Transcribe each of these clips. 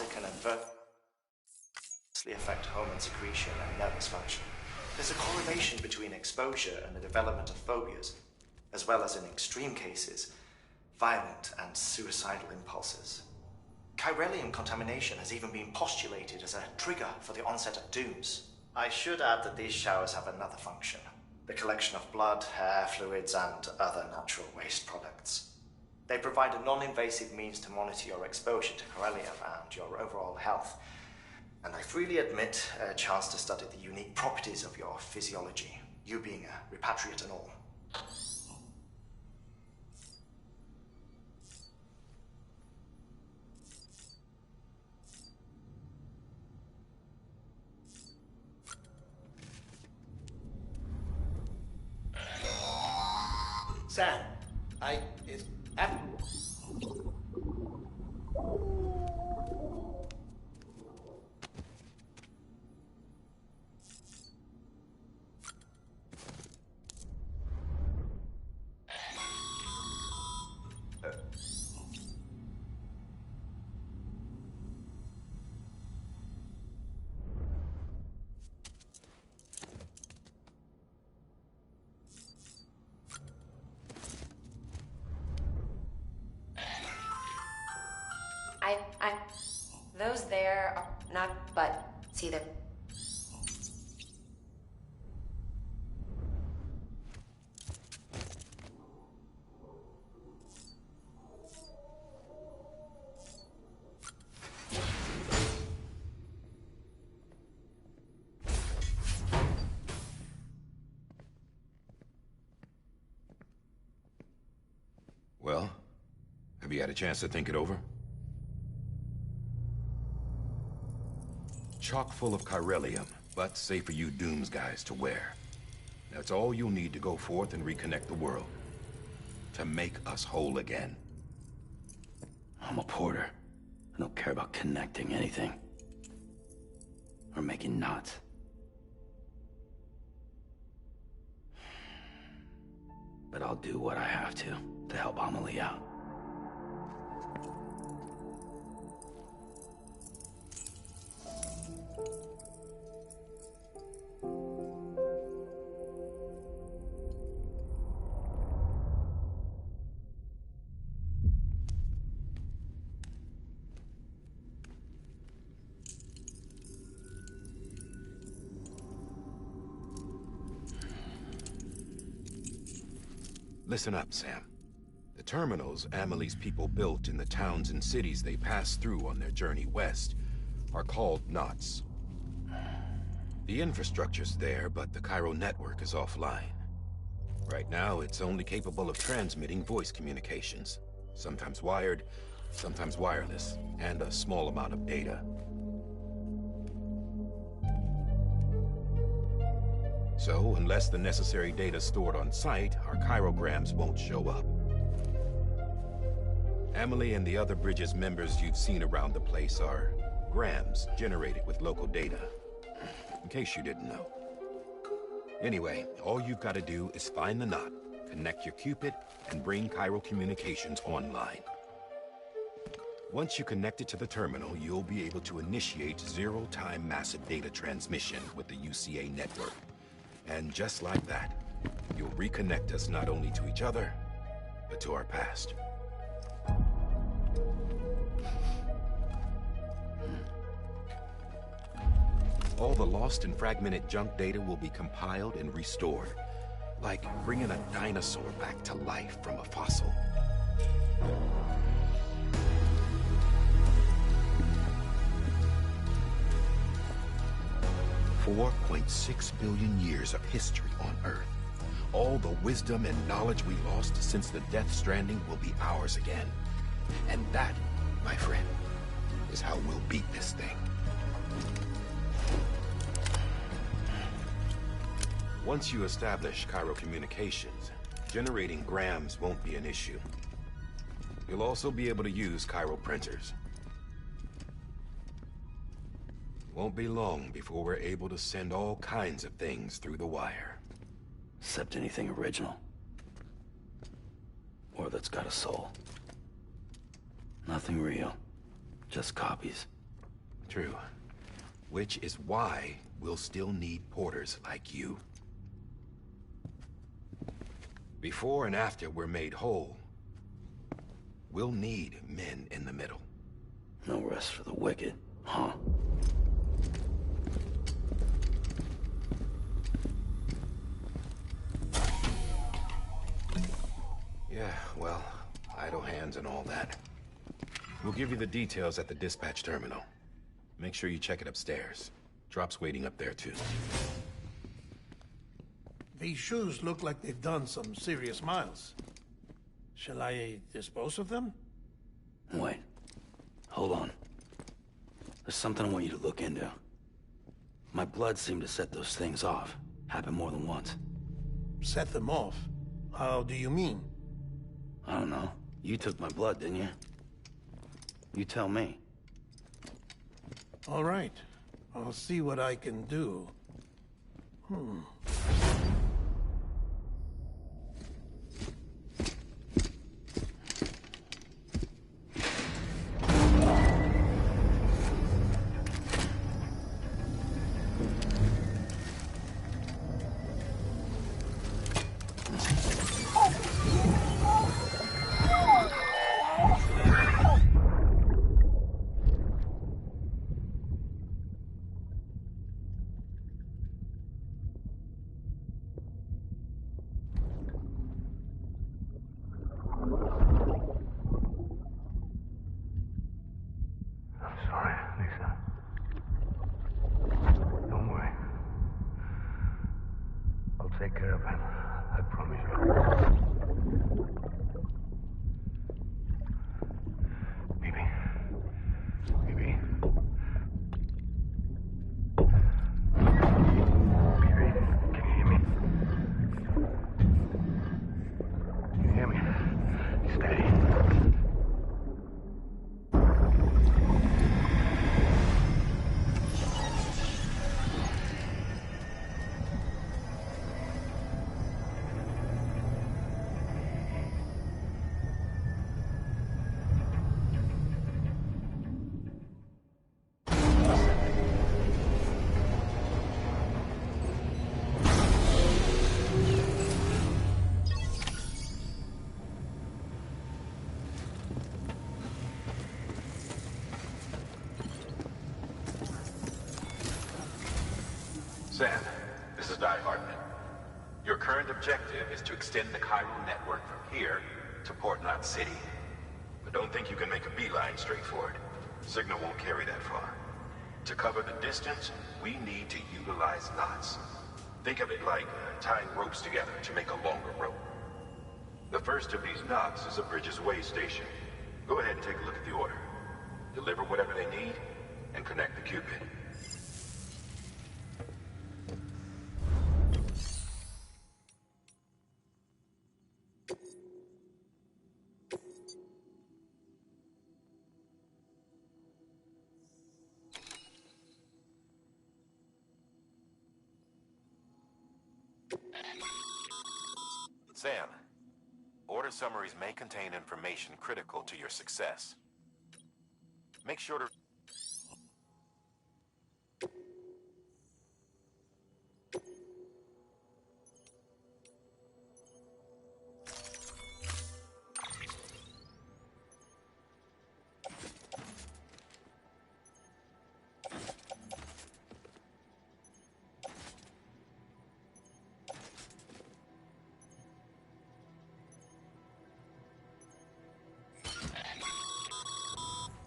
can adversely affect hormone secretion and nervous function. There's a correlation between exposure and the development of phobias, as well as in extreme cases, violent and suicidal impulses. Chiralium contamination has even been postulated as a trigger for the onset of dooms. I should add that these showers have another function: the collection of blood, hair, fluids, and other natural waste products. They provide a non-invasive means to monitor your exposure to chiralium and your overall health, and I freely admit a chance to study the unique properties of your physiology, you being a repatriate and all. Sam, it's after. Those there are not, but see them. Well, have you had a chance to think it over? Chock full of chiralium, but safe for you Dooms guys to wear. That's all you'll need to go forth and reconnect the world. To make us whole again. I'm a porter. I don't care about connecting anything. Or making knots. But I'll do what I have to help Amelie out. Listen up, Sam. The terminals Amelie's people built in the towns and cities they passed through on their journey west are called knots. The infrastructure's there, but the Cairo network is offline. Right now, it's only capable of transmitting voice communications. Sometimes wired, sometimes wireless, and a small amount of data. So, unless the necessary data's stored on site, our chirograms won't show up. Amelie and the other Bridges members you've seen around the place are grams generated with local data. In case you didn't know. Anyway, all you've got to do is find the knot, connect your Cupid, and bring Cairo communications online. Once you connect it to the terminal, you'll be able to initiate zero-time massive data transmission with the UCA network. And just like that, you'll reconnect us not only to each other, but to our past. All the lost and fragmented junk data will be compiled and restored, like bringing a dinosaur back to life from a fossil. 4.6 billion years of history on Earth. All the wisdom and knowledge we lost since the Death Stranding will be ours again. And that, my friend, is how we'll beat this thing. Once you establish Cairo communications, generating grams won't be an issue. You'll also be able to use Cairo printers. Won't be long before we're able to send all kinds of things through the wire. Except anything original. Or that's got a soul. Nothing real. Just copies. True. Which is why we'll still need porters like you. Before and after we're made whole, we'll need men in the middle. No rest for the wicked, huh? Yeah, well, idle hands and all that. We'll give you the details at the dispatch terminal. Make sure you check it upstairs. Drop's waiting up there, too. These shoes look like they've done some serious miles. Shall I dispose of them? Wait. Hold on. There's something I want you to look into. My blood seemed to set those things off. Happened more than once. Set them off? How do you mean? I don't know. You took my blood, didn't you? You tell me. All right. I'll see what I can do. Sorry, Lisa. Don't worry. I'll take care of him. I promise you. Baby. Baby. Baby, can you hear me? Can you hear me? Steady. Sam, this is Di Hartman. Your current objective is to extend the chiral network from here to Port Knot City. But don't think you can make a beeline straight for it. Signal won't carry that far. To cover the distance, we need to utilize knots. Think of it like tying ropes together to make a longer rope. The first of these knots is a Bridges way station. Go ahead and take a look at the order. Deliver whatever they need, and connect the Cupid. Sam, order summaries may contain information critical to your success. Make sure to...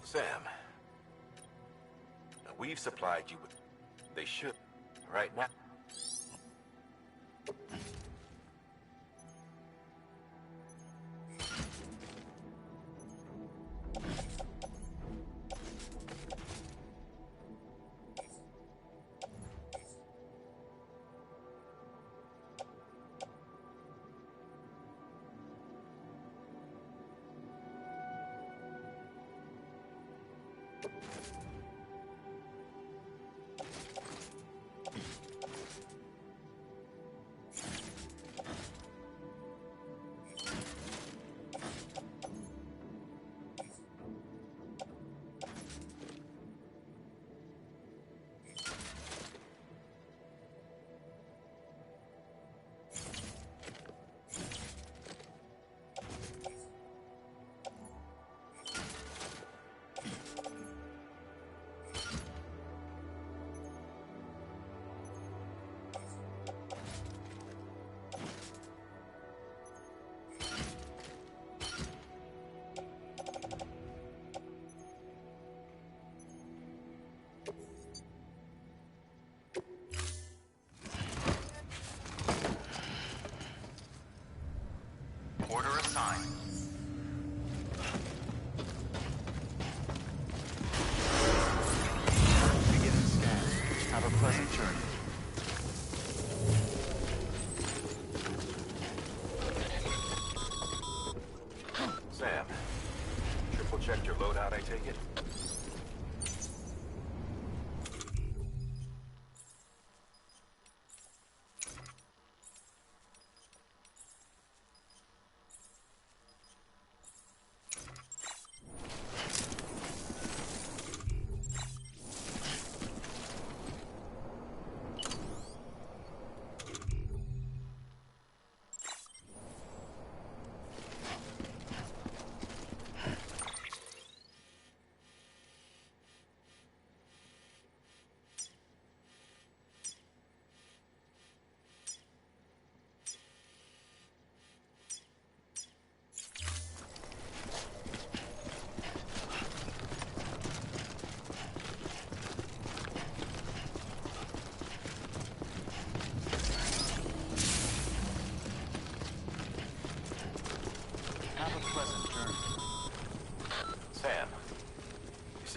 Sam, we've supplied you with... They should, right now.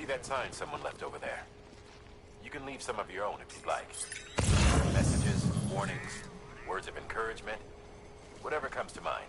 that sign someone left over there? You can leave some of your own if you'd like. Messages, warnings, words of encouragement, whatever comes to mind.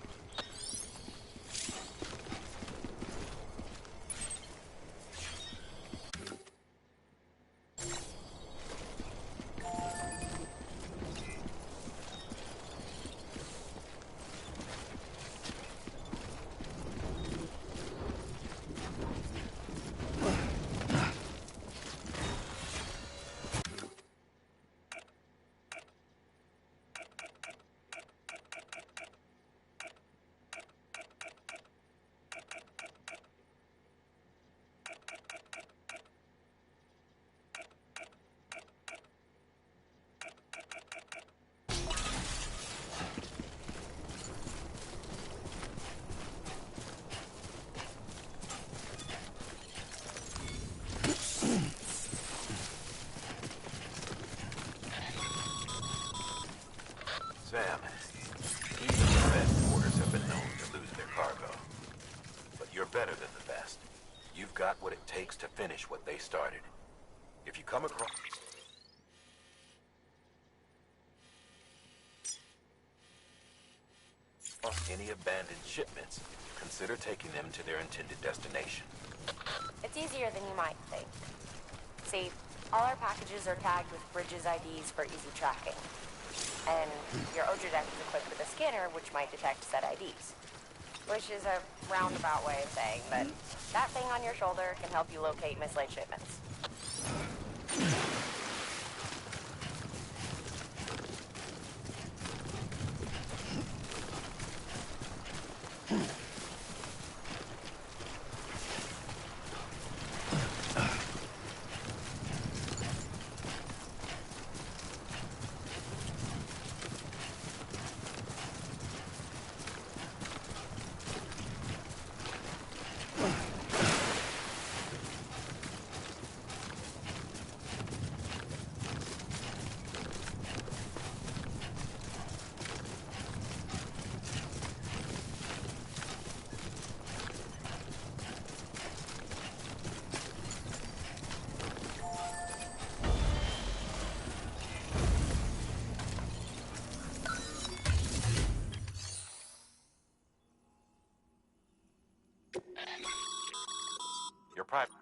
Sam, even the best porters have been known to lose their cargo. But you're better than the best. You've got what it takes to finish what they started. If you come across any abandoned shipments, consider taking them to their intended destination. It's easier than you might think. See, all our packages are tagged with Bridges IDs for easy tracking. And your Oja deck is equipped with a scanner which might detect said IDs. Which is a roundabout way of saying that that thing on your shoulder can help you locate mislaid shipments. Your private...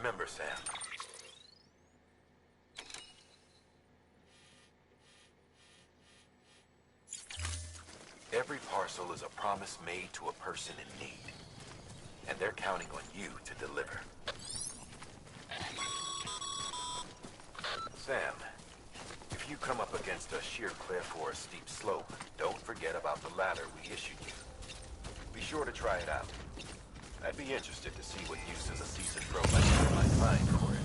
Remember, Sam. Every parcel is a promise made to a person in need. And they're counting on you to deliver. Sam, if you come up against a sheer cliff or a steep slope, don't forget about the ladder we issued you. Be sure to try it out. I'd be interested to see what uses a seasoned pro like you might find for it.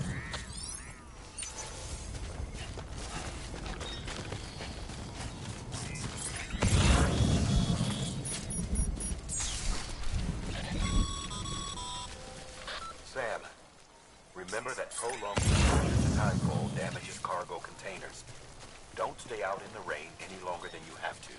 Sam, remember that prolonged exposure to timefall damages cargo containers. Don't stay out in the rain any longer than you have to.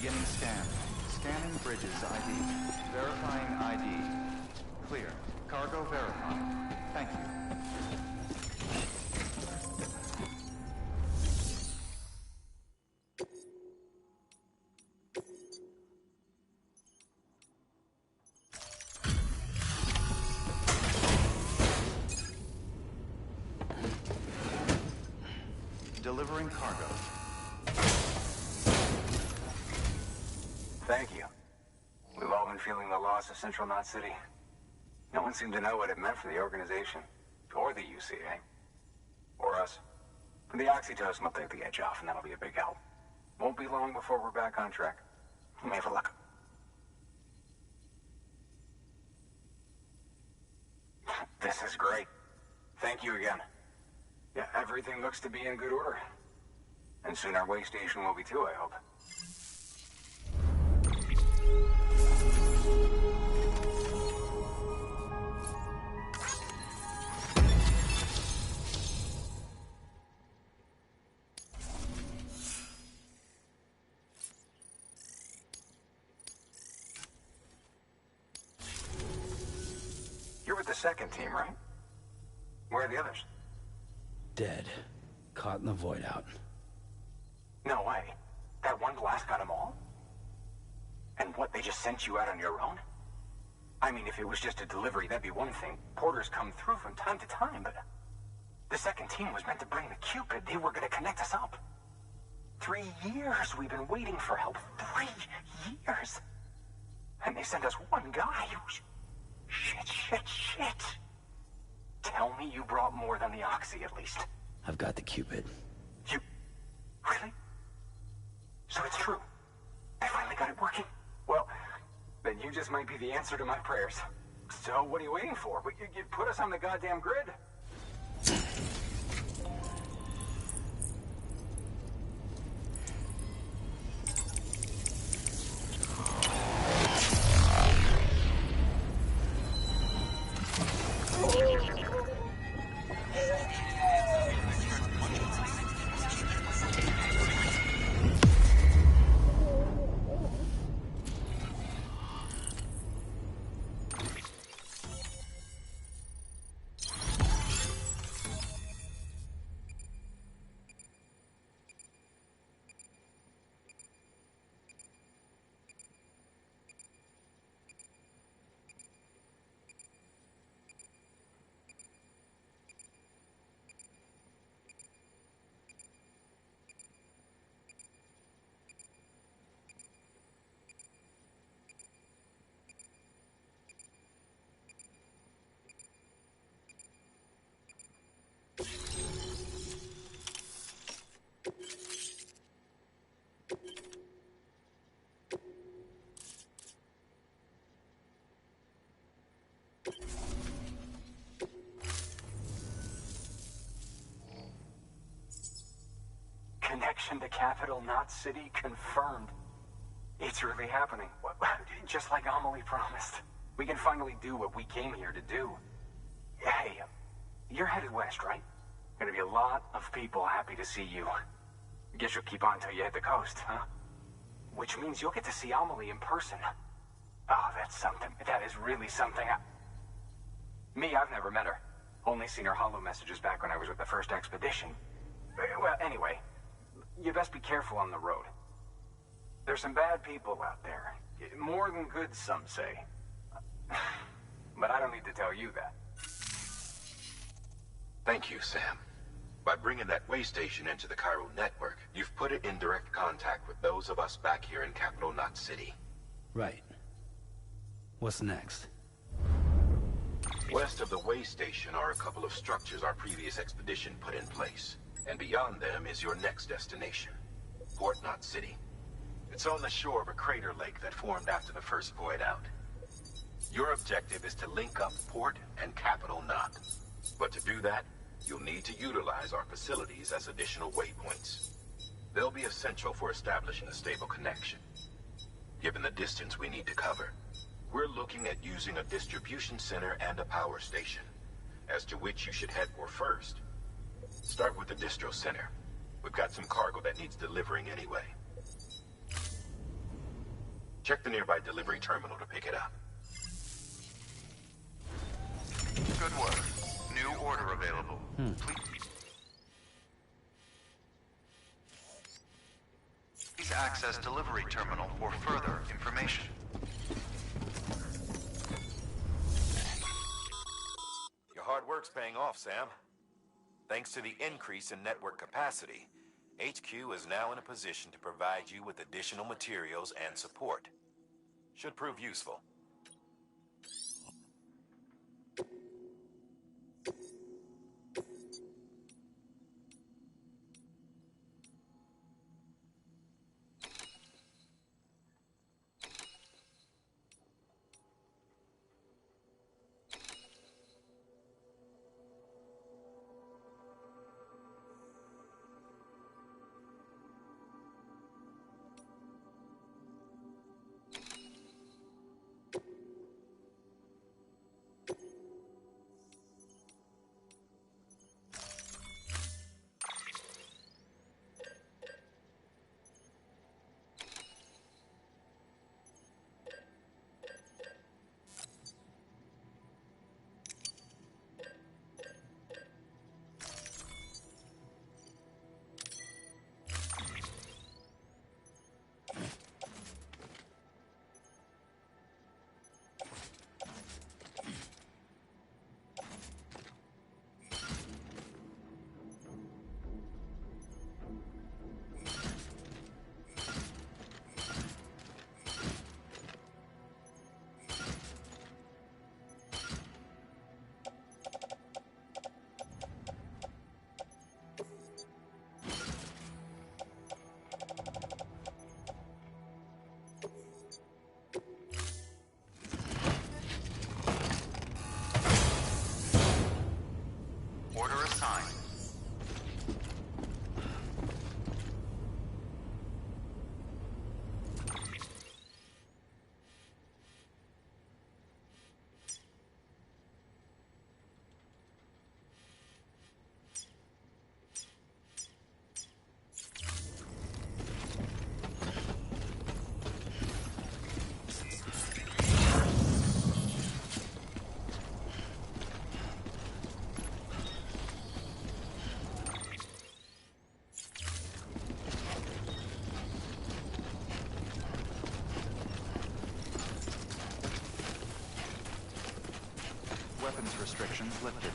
Beginning scan. Scanning Bridges ID. Verifying ID. Clear. Cargo verified. Thank you. Delivering cargo. Thank you. We've all been feeling the loss of Central Knot City. No one seemed to know what it meant for the organization, or the UCA, or us. The oxytocin will take the edge off, and that'll be a big help. Won't be long before we're back on track. You may have a look. This is great. Thank you again. Yeah, everything looks to be in good order. And soon our way station will be too, I hope. You're with the second team, right? Where are the others? Dead. Caught in the void out. No way. That one blast got them all? And what, they just sent you out on your own? I mean, if it was just a delivery, that'd be one thing. Porters come through from time to time, but... The second team was meant to bring the Cupid. They were gonna connect us up. 3 years we've been waiting for help. 3 years! And they sent us one guy. Shit. Tell me you brought more than the Oxy, at least. I've got the Cupid. You... Really? So it's true. I finally got it working. Well, then you just might be the answer to my prayers. So what are you waiting for? You put us on the goddamn grid. Connection to Capital Knot City confirmed. It's really happening. Just like Amelie promised. We can finally do what we came here to do. Hey, you're headed west, right? Gonna be a lot of people happy to see you. Guess you'll keep on till you hit the coast, huh? Which means you'll get to see Amelie in person. Oh, that's something. That is really something. Me, I've never met her. Only seen her holo messages back when I was with the first expedition. Well, anyway, you best be careful on the road. There's some bad people out there. More than good, some say. But I don't need to tell you that. Thank you, Sam. By bringing that way station into the Cairo network, you've put it in direct contact with those of us back here in Capital Knot City. Right. What's next? West of the way station are a couple of structures our previous expedition put in place. And beyond them is your next destination, Port Knot City. It's on the shore of a crater lake that formed after the first void out. Your objective is to link up Port and Capital Knot. But to do that, you'll need to utilize our facilities as additional waypoints. They'll be essential for establishing a stable connection. Given the distance we need to cover, we're looking at using a distribution center and a power station, as to which you should head for first. Start with the distro center. We've got some cargo that needs delivering anyway. Check the nearby delivery terminal to pick it up. Good work. New order available. Please access delivery terminal for further information. Your hard work's paying off, Sam. Thanks to the increase in network capacity, HQ is now in a position to provide you with additional materials and support. Should prove useful. Order assigned. Weapons restrictions lifted.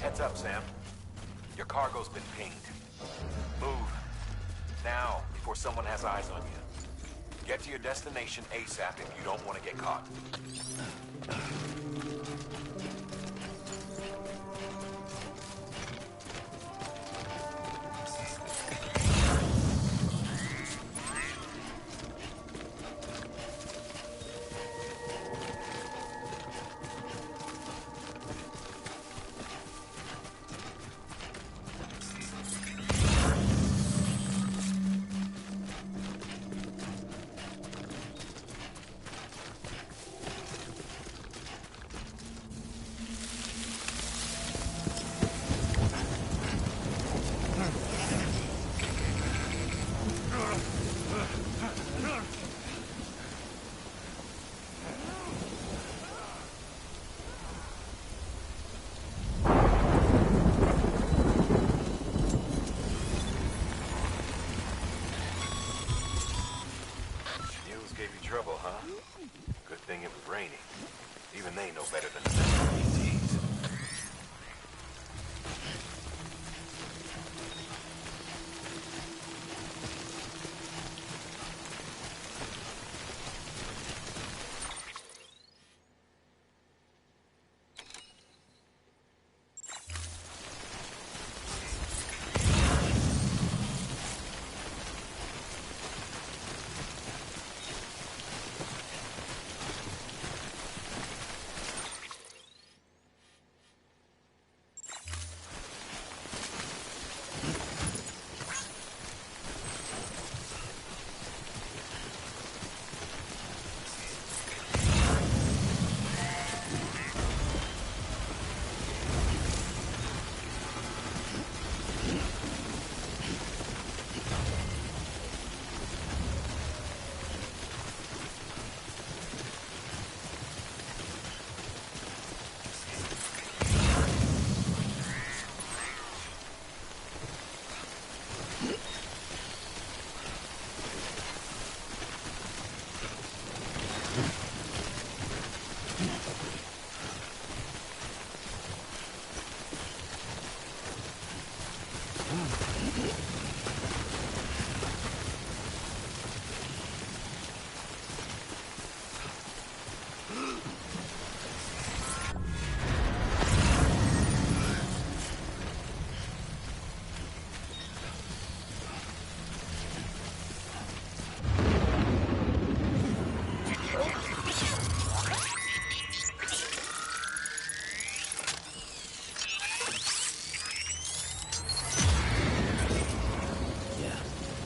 Heads up, Sam. Your cargo's been pinged. Move. Now, before someone has eyes on you. Get to your destination ASAP if you don't want to get caught. Trouble, huh? Good thing it was raining. Even they know better than the best ETs. Yeah,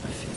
I feel.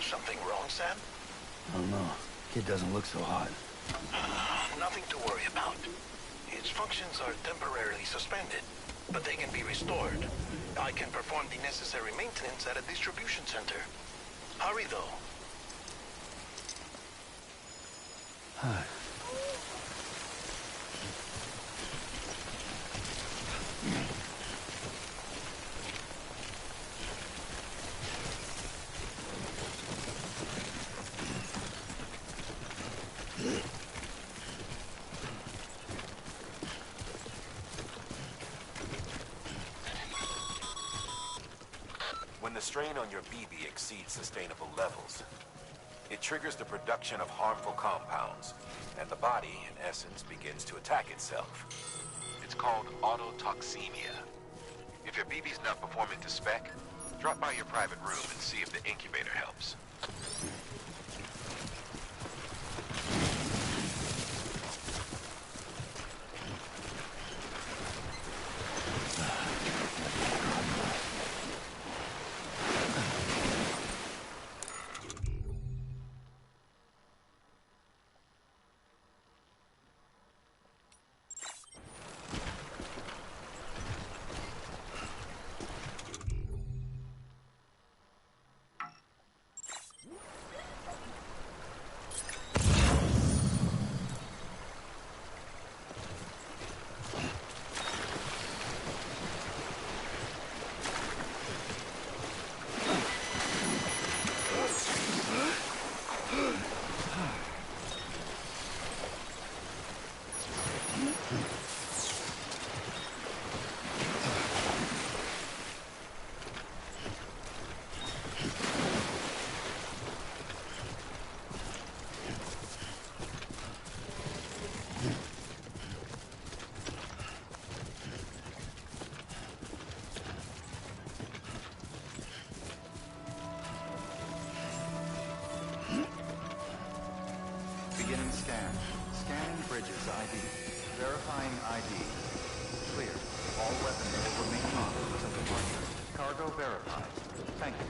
Something wrong, Sam? I don't know. Kid doesn't look so hot. Nothing to worry about. Its functions are temporarily suspended, but they can be restored. I can perform the necessary maintenance at a distribution center. Hurry, though. Hi. When the strain on your BB exceeds sustainable levels, it triggers the production of harmful compounds, and the body, in essence, begins to attack itself. It's called autotoxemia. If your BB's not performing to spec, drop by your private room and see if the incubator helps. verified. Thank you.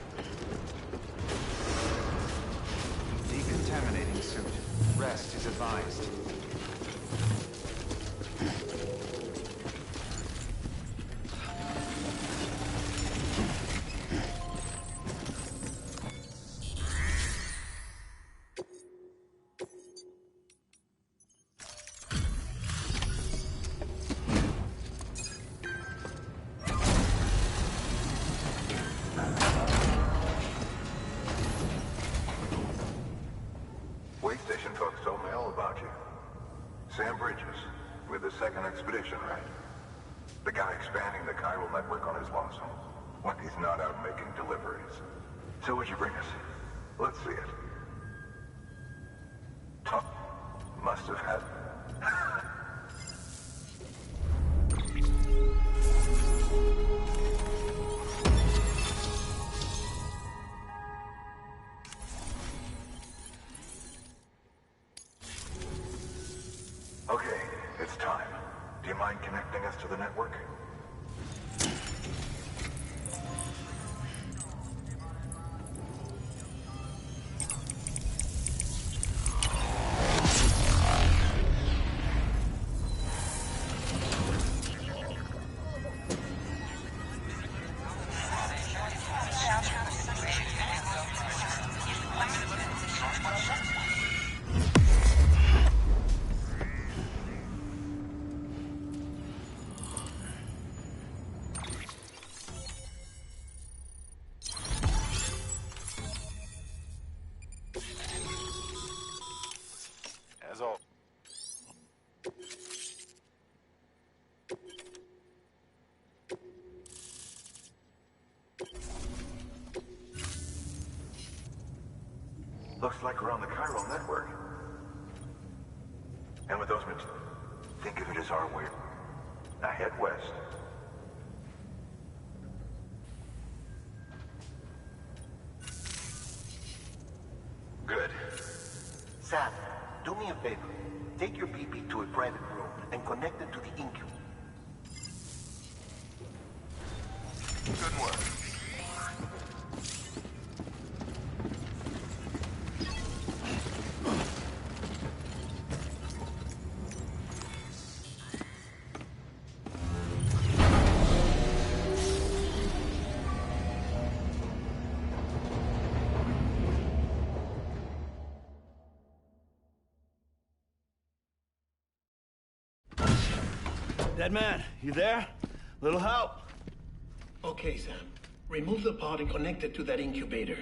Decontaminating suit. Rest is advised. Expedition, right? The guy expanding the chiral network on his lonesome. When he's not out making deliveries. So what'd you bring us? Let's see it. Tom must have had... Okay, it's time. Do you mind connecting us to the network? As all. Looks like we're on the chiral network. And with those think of it as our way. Now head west. Good. Sam, do me a favor. Take your BB to a private room and connect it to the incubator. Good work. Dead man, you there? Little help? Okay, Sam. Remove the pod and connect it to that incubator.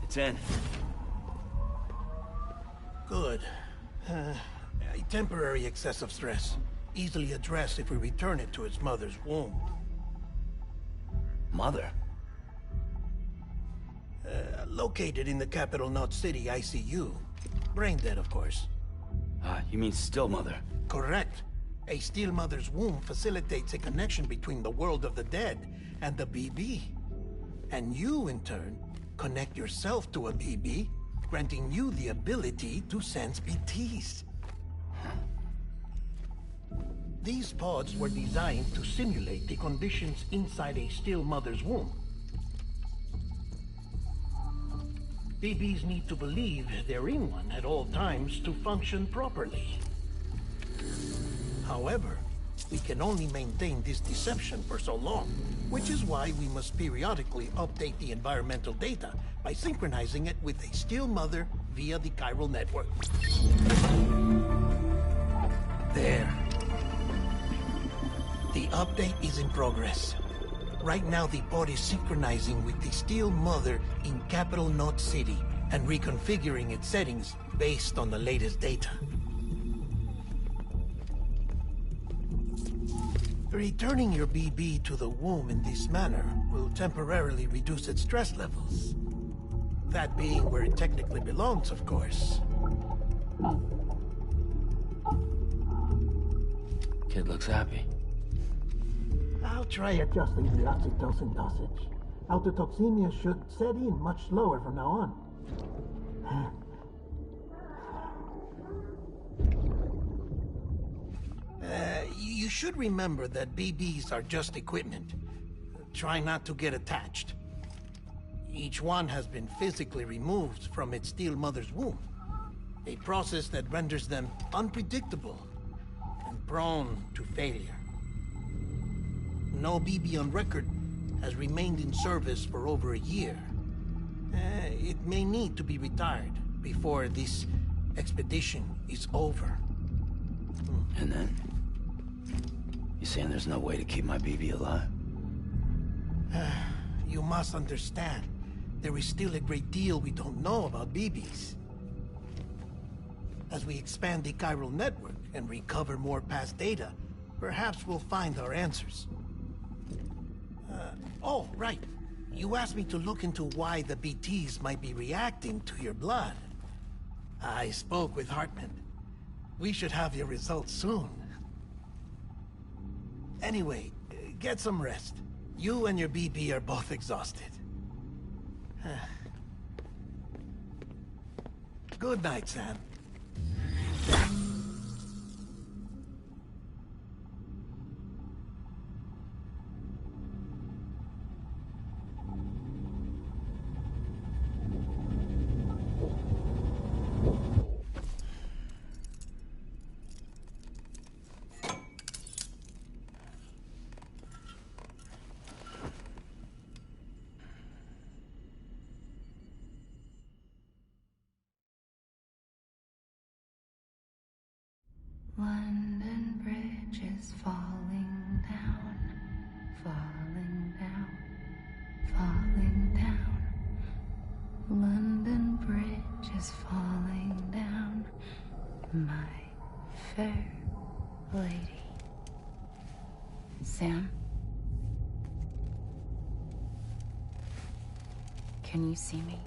It's in. Good. A temporary excessive stress. Easily addressed if we return it to its mother's womb. Mother? Located in the capital Knot City ICU. Brain dead, of course. You mean still mother? Correct. A still mother's womb facilitates a connection between the world of the dead and the BB. And you, in turn, connect yourself to a BB, granting you the ability to sense BTs. These pods were designed to simulate the conditions inside a still mother's womb. BBs need to believe they're in one at all times to function properly. However, we can only maintain this deception for so long, which is why we must periodically update the environmental data by synchronizing it with a still mother via the chiral network. There. The update is in progress. Right now, the pod is synchronizing with the still mother in capital Knot City and reconfiguring its settings based on the latest data. Returning your BB to the womb in this manner will temporarily reduce its stress levels. That being where it technically belongs, of course. Kid looks happy. I'll try adjusting the oxytocin dosage. Autotoxemia should set in much slower from now on. You should remember that BBs are just equipment. Try not to get attached. Each one has been physically removed from its steel mother's womb. A process that renders them unpredictable and prone to failure. No BB on record has remained in service for over a year. It may need to be retired before this expedition is over. And then? You saying there's no way to keep my BB alive? You must understand, there is still a great deal we don't know about BBs. As we expand the chiral network and recover more past data, perhaps we'll find our answers. Oh, right. You asked me to look into why the BTs might be reacting to your blood. I spoke with Hartman. We should have your results soon. Anyway, get some rest. You and your BB are both exhausted. Good night, Sam. London Bridge is falling down, falling down, falling down. London Bridge is falling down, my fair lady. Sam? Can you see me?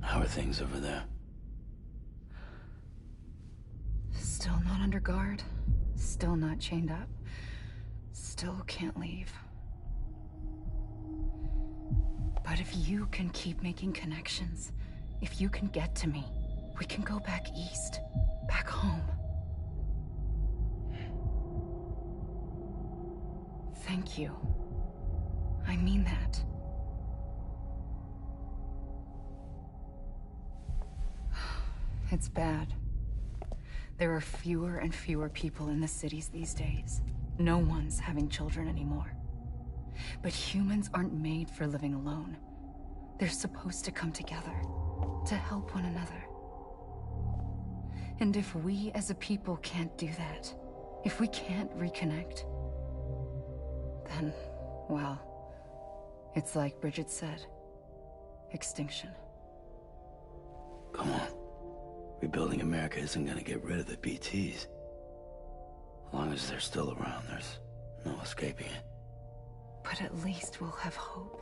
How are things over there? Still not under guard. Still not chained up. Still can't leave. But if you can keep making connections, if you can get to me, we can go back east. Back home. Thank you. I mean that. It's bad. There are fewer and fewer people in the cities these days. No one's having children anymore. But humans aren't made for living alone. They're supposed to come together, to help one another. And if we as a people can't do that, if we can't reconnect, then, well, it's like Bridget said, extinction. Come on. Rebuilding America isn't gonna get rid of the BTs. As long as they're still around, there's no escaping it. But at least we'll have hope.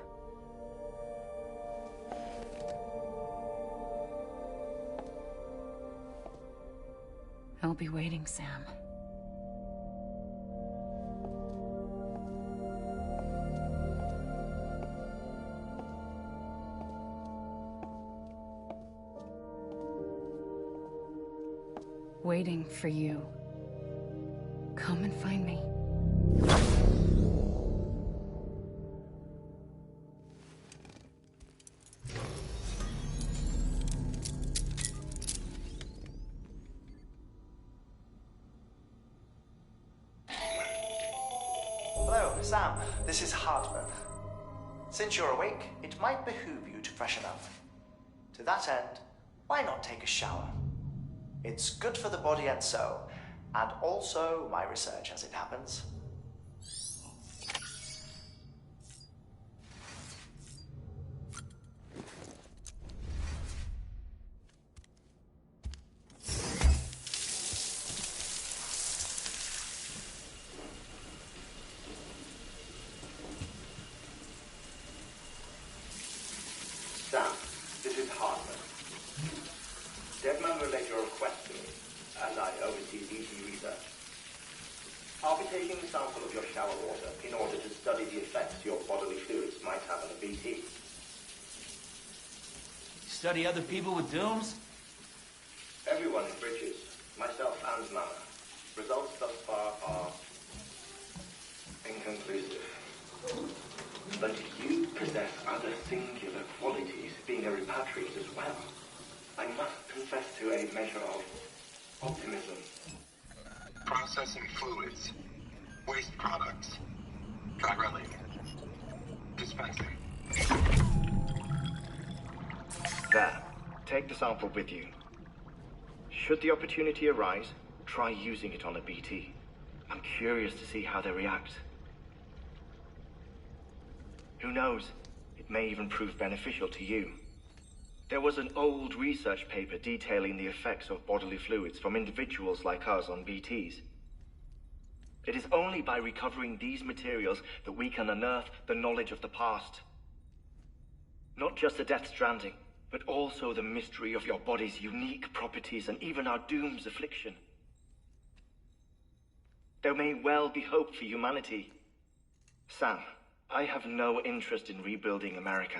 I'll be waiting, Sam. Waiting for you. Come and find me. Hello, Sam. This is Hartman. Since you're awake, it might behoove you to freshen up. To that end, why not take a shower? It's good for the body and soul, and also my research as it happens. Sam, this is Hartman. Deadman relayed your request to me, as I oversee DT research. I'll be taking a sample of your shower water in order to study the effects your bodily fluids might BT. Study other people with dooms? Everyone in Bridges, myself and Mama. Results thus far are inconclusive. But you possess other singular qualities, being a repatriate as well. I must confess to a measure of optimism. Processing fluids. Waste products. Drilling. Dispensing. There. Take the sample with you. Should the opportunity arise, try using it on a BT. I'm curious to see how they react. Who knows? It may even prove beneficial to you. There was an old research paper detailing the effects of bodily fluids from individuals like us on BTs. It is only by recovering these materials that we can unearth the knowledge of the past. Not just the Death Stranding, but also the mystery of your body's unique properties and even our doom's affliction. There may well be hope for humanity. Sam, I have no interest in rebuilding America.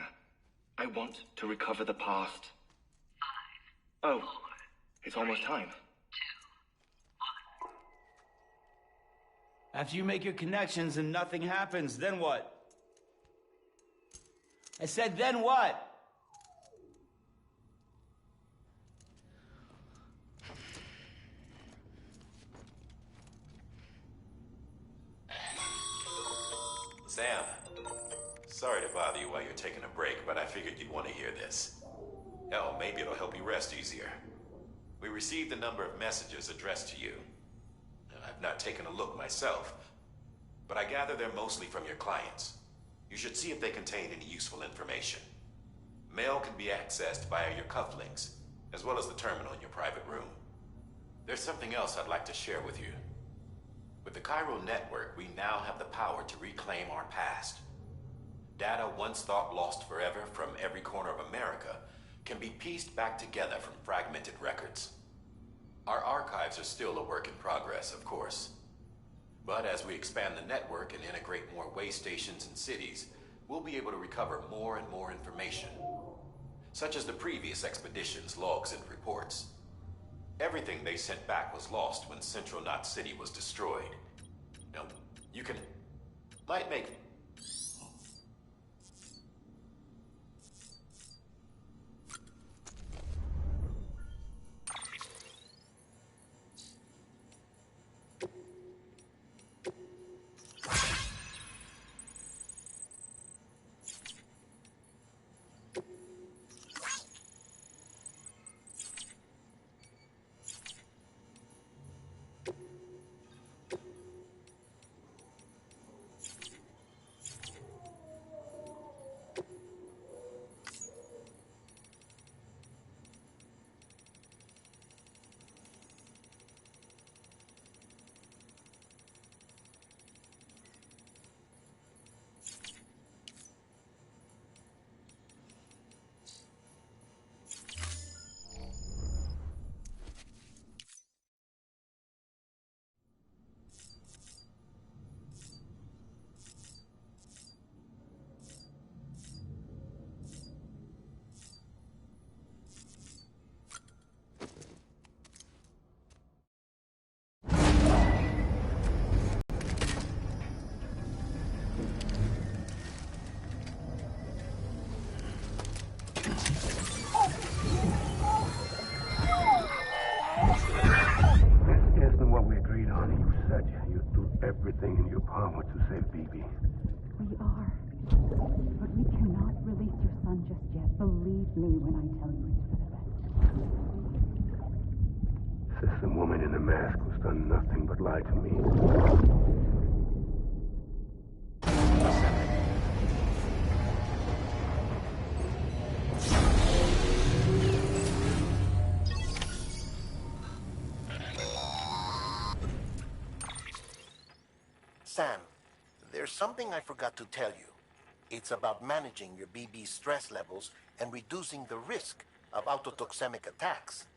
I want to recover the past. 5, oh, 4, it's almost time. 2, 1. After you make your connections and nothing happens, then what? I said, then what? Sam, sorry to bother you while you're taking a break, but I figured you'd want to hear this. Hell, maybe it'll help you rest easier. We received a number of messages addressed to you. I've not taken a look myself, but I gather they're mostly from your clients. You should see if they contain any useful information. Mail can be accessed via your cufflinks, as well as the terminal in your private room. There's something else I'd like to share with you. With the Cairo network, we now have the power to reclaim our past. Data once thought lost forever from every corner of America can be pieced back together from fragmented records. Our archives are still a work in progress, of course. But as we expand the network and integrate more way stations and cities, we'll be able to recover more and more information, such as the previous expedition's logs and reports. Everything they sent back was lost when Central Knot City was destroyed. Now, you might make... Everything in your power to save BB. We are. But we cannot release your son just yet. Believe me when I tell you it's for the best. System woman in the mask who's done nothing but lie to me. Sam, there's something I forgot to tell you. It's about managing your BB stress levels and reducing the risk of autotoxemic attacks.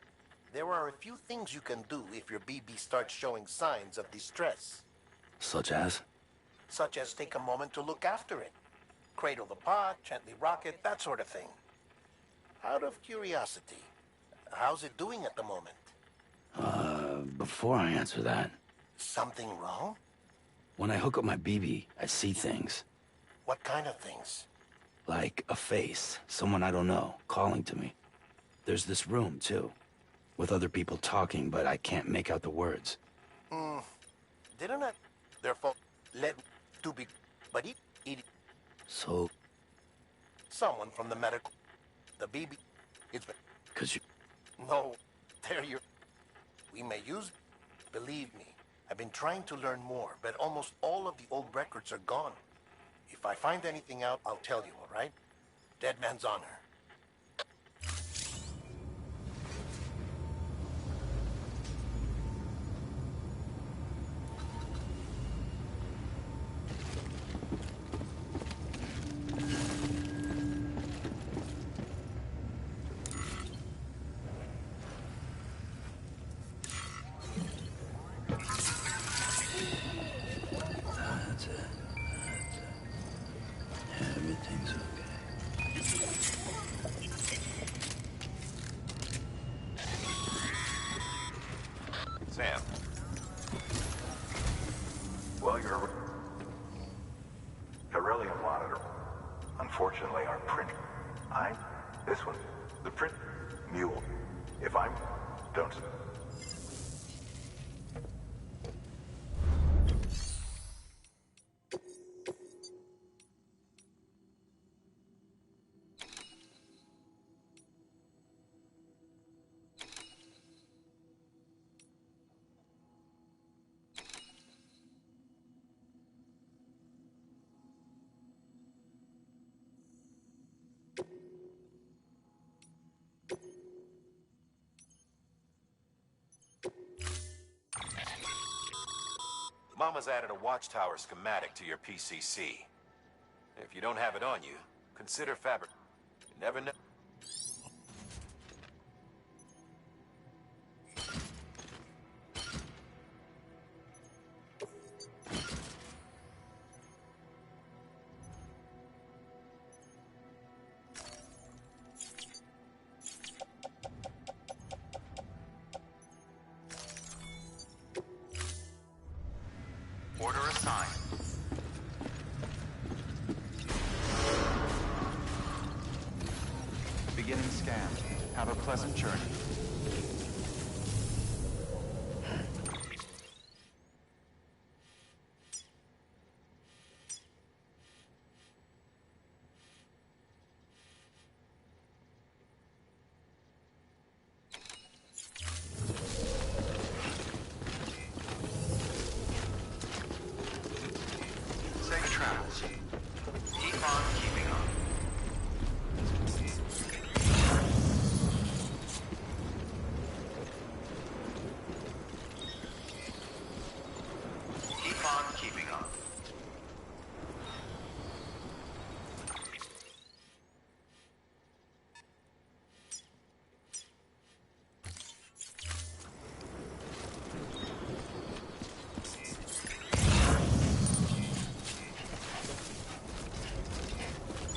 There are a few things you can do if your BB starts showing signs of distress. Such as? Such as take a moment to look after it. Cradle the pod, gently rock it, that sort of thing. Out of curiosity, how's it doing at the moment? Before I answer that... Something wrong? When I hook up my BB, I see things. What kind of things? Like a face, someone I don't know, calling to me. There's this room, too, with other people talking, but I can't make out the words. Didn't I, therefore, let to be, but it... So... Someone from the medical... The BB... It's... 'Cause you... No, there you... We may use... Believe me, I've been trying to learn more, but almost all of the old records are gone. If I find anything out, I'll tell you, all right? Dead man's honor. That's it. Everything's okay. Sam. Well, you're Beryllium monitor. Unfortunately, our print... This one. The print... Mule. If I'm... Don't... Mama's added a watchtower schematic to your PCC. If you don't have it on you, consider fabric. You never know. Order assigned. Beginning scan. Have a pleasant journey. Safe travels. Keep on keeping on. Keep on keeping on.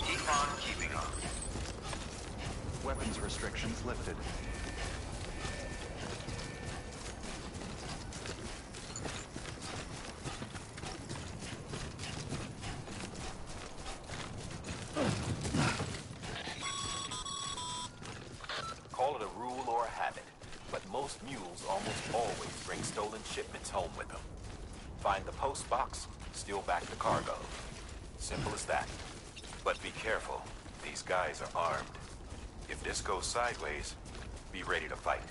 Keep on keeping on. Weapons restrictions lifted. Call it a rule or a habit, but most mules almost always bring stolen shipments home with them. Find the post box, steal back the cargo. Simple as that. But be careful. These guys are armed. If this goes sideways, be ready to fight.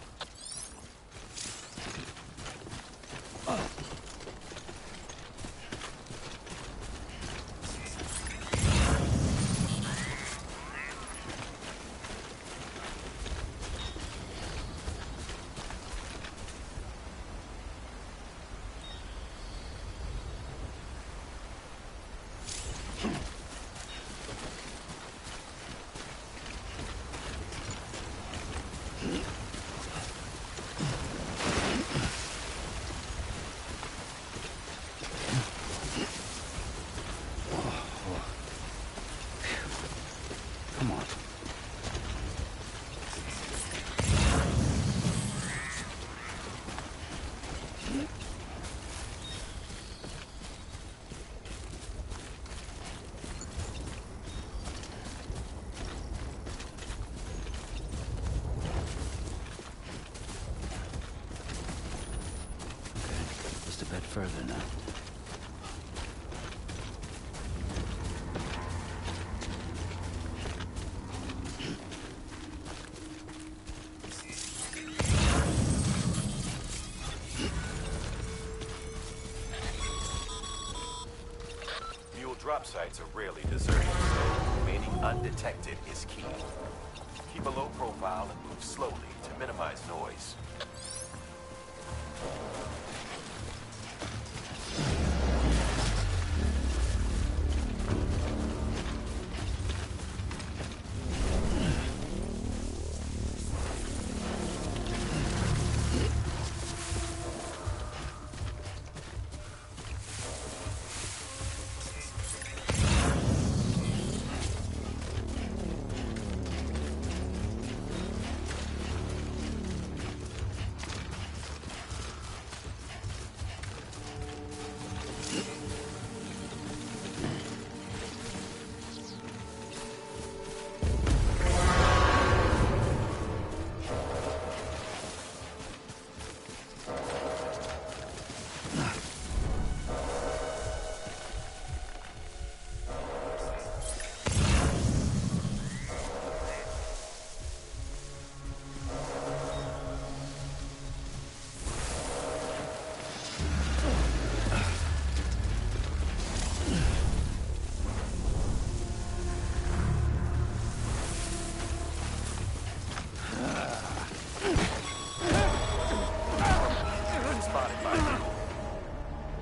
further now. Mule drop sites are rarely deserted, so remaining undetected is key. Keep a low profile and move slowly to minimize noise.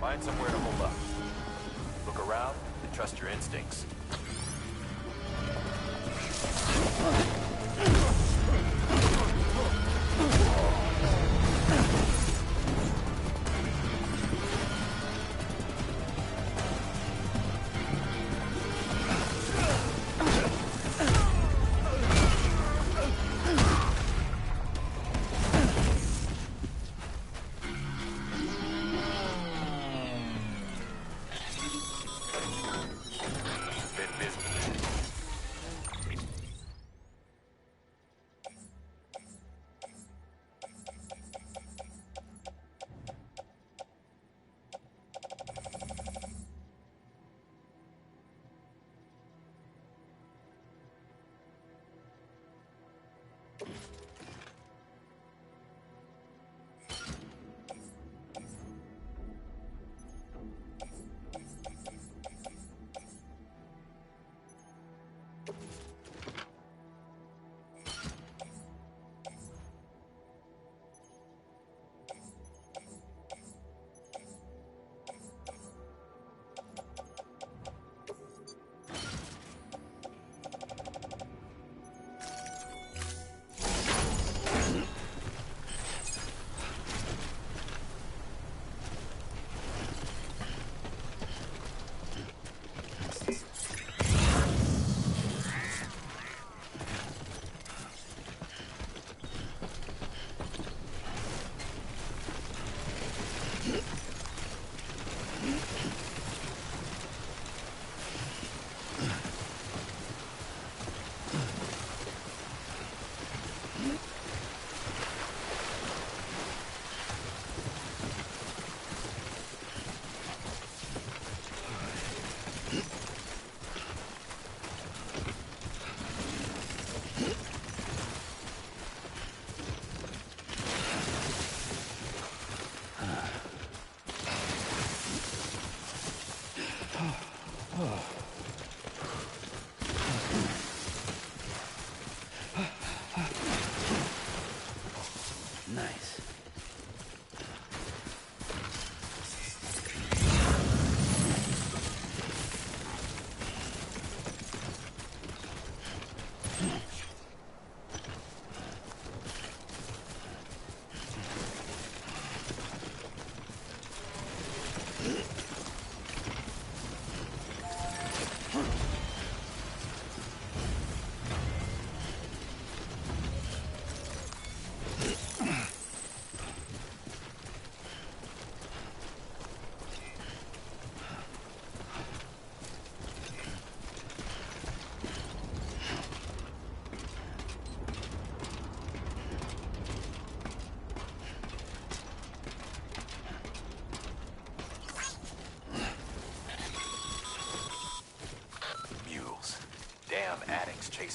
Find somewhere to hold up. Look around and trust your instincts. Nice.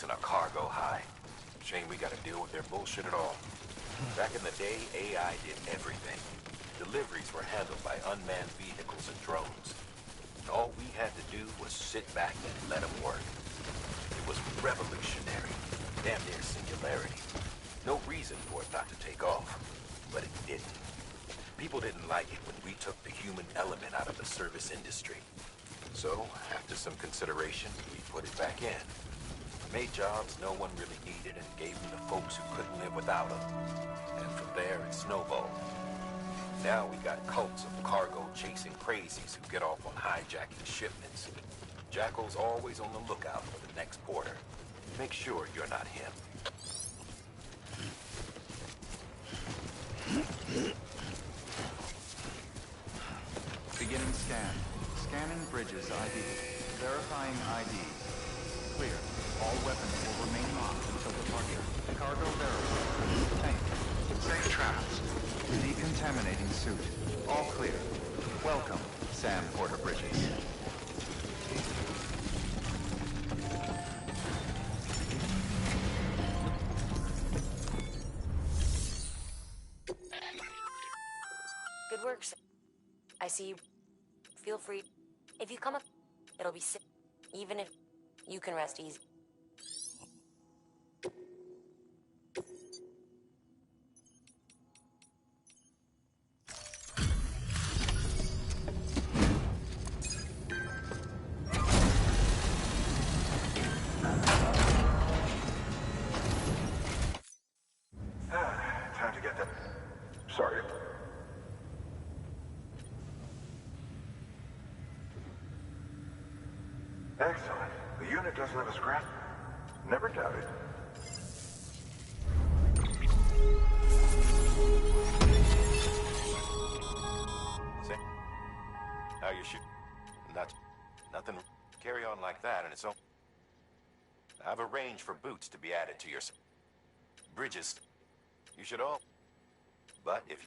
chasing a cargo high. Shame we gotta deal with their bullshit at all. Back in the day, AI did everything. Deliveries were handled by unmanned vehicles and drones. All we had to do was sit back and let them work. It was revolutionary, damn near singularity. No reason for it not to take off, but it didn't. People didn't like it when we took the human element out of the service industry. So, after some consideration, we put it back in. Made jobs no one really needed and gave them to folks who couldn't live without them. And from there, it snowballed. Now we got cults of cargo-chasing crazies who get off on hijacking shipments. Jackal's always on the lookout for the next porter. Make sure you're not him. Beginning scan. Scanning Bridges ID. Verifying ID. Clear. All weapons will remain locked until departure. Cargo verified. Tank. Safe travels. Decontaminating suit. All clear. Welcome, Sam Porter Bridges. Good work, sir. I see you. Feel free. If you come up, it'll be sick. Even if you can rest easy. Time to get that. Sorry. Excellent. The unit doesn't have a scrap. Never doubted. Say, how you shoot? Nothing. Carry on like that, and it's all. I've arranged for boots to be added to your bridges. You should all. But if.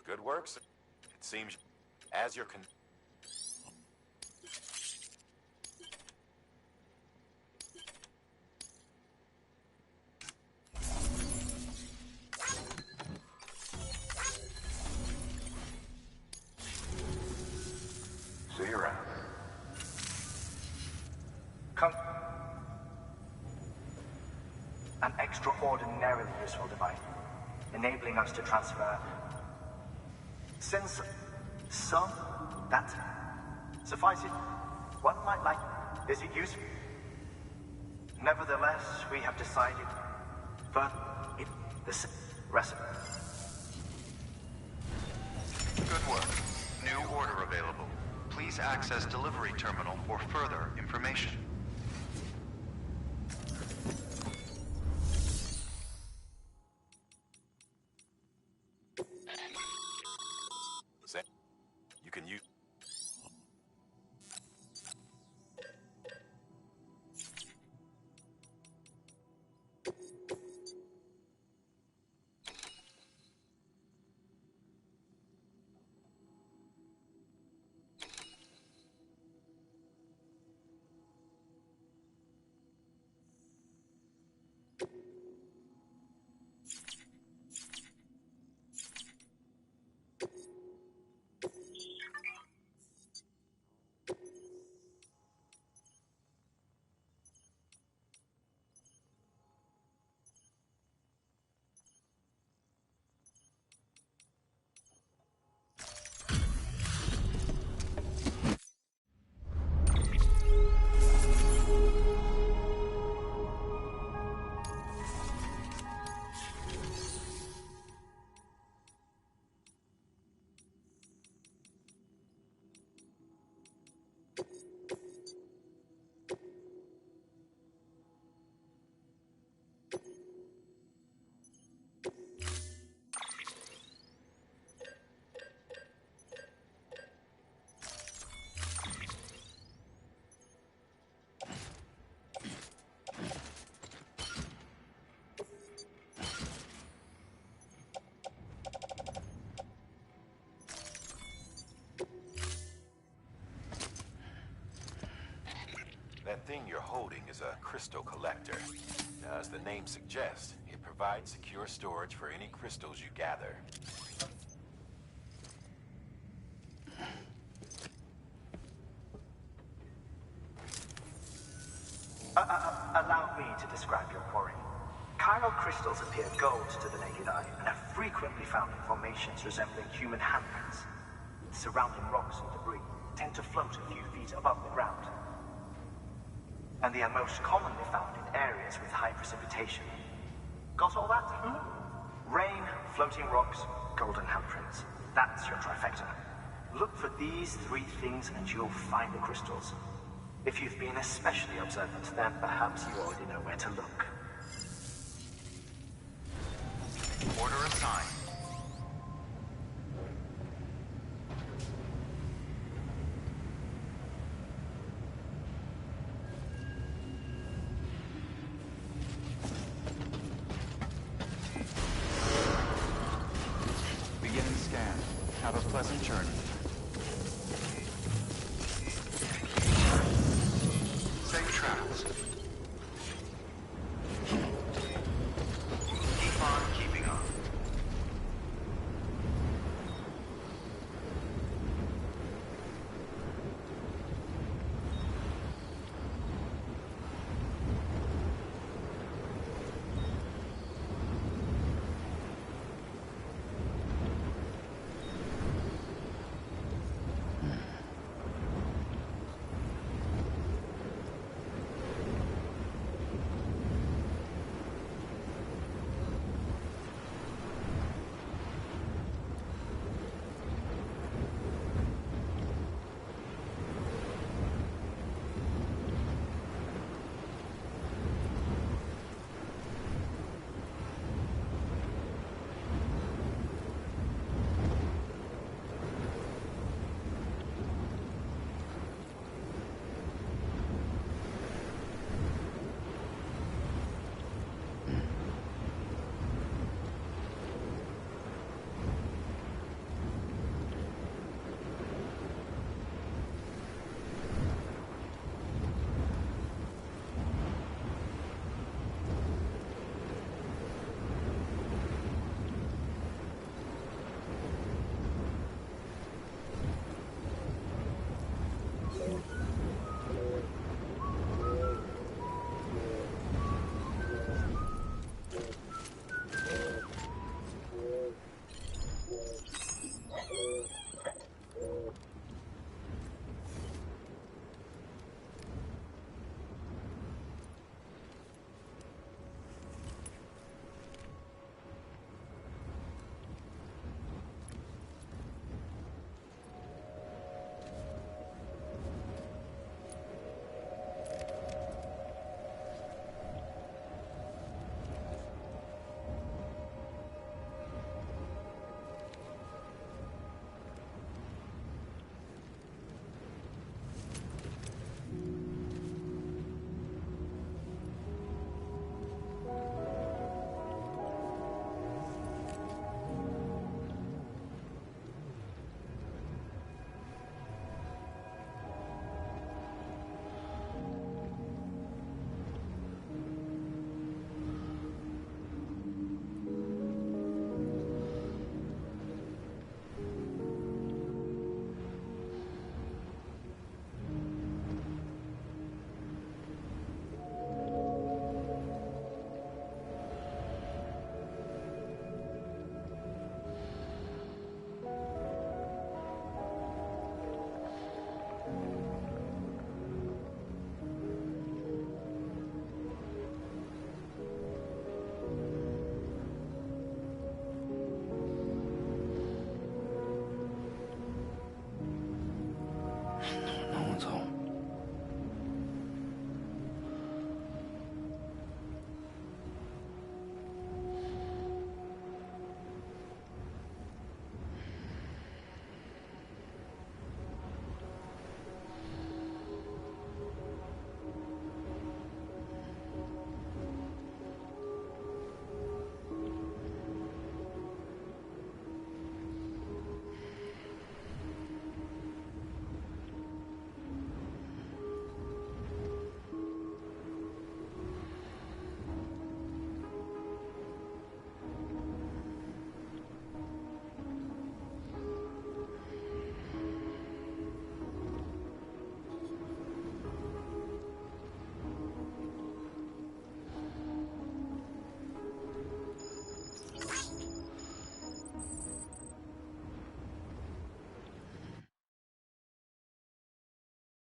Good work, sir. It seems as you're See you around. Come. An extraordinarily useful device, enabling us to transfer some that suffice it. One might like. Is it useful? Nevertheless, we have decided further in this recipe. Good work. New order available. Please access delivery terminal for further information. You can use. That thing you're holding is a crystal collector. Now, as the name suggests, it provides secure storage for any crystals you gather. Allow me to describe your quarry. Chiral crystals appear gold to the naked eye and are frequently found in formations resembling human handprints. Surrounding rocks and debris tend to float a few feet above the ground. And they are most commonly found in areas with high precipitation. Got all that? Rain, floating rocks, golden handprints. That's your trifecta. Look for these three things and you'll find the crystals. If you've been especially observant, then perhaps you already know where to look. Order assigned. Beginning scan. Have a pleasant journey. Safe travels.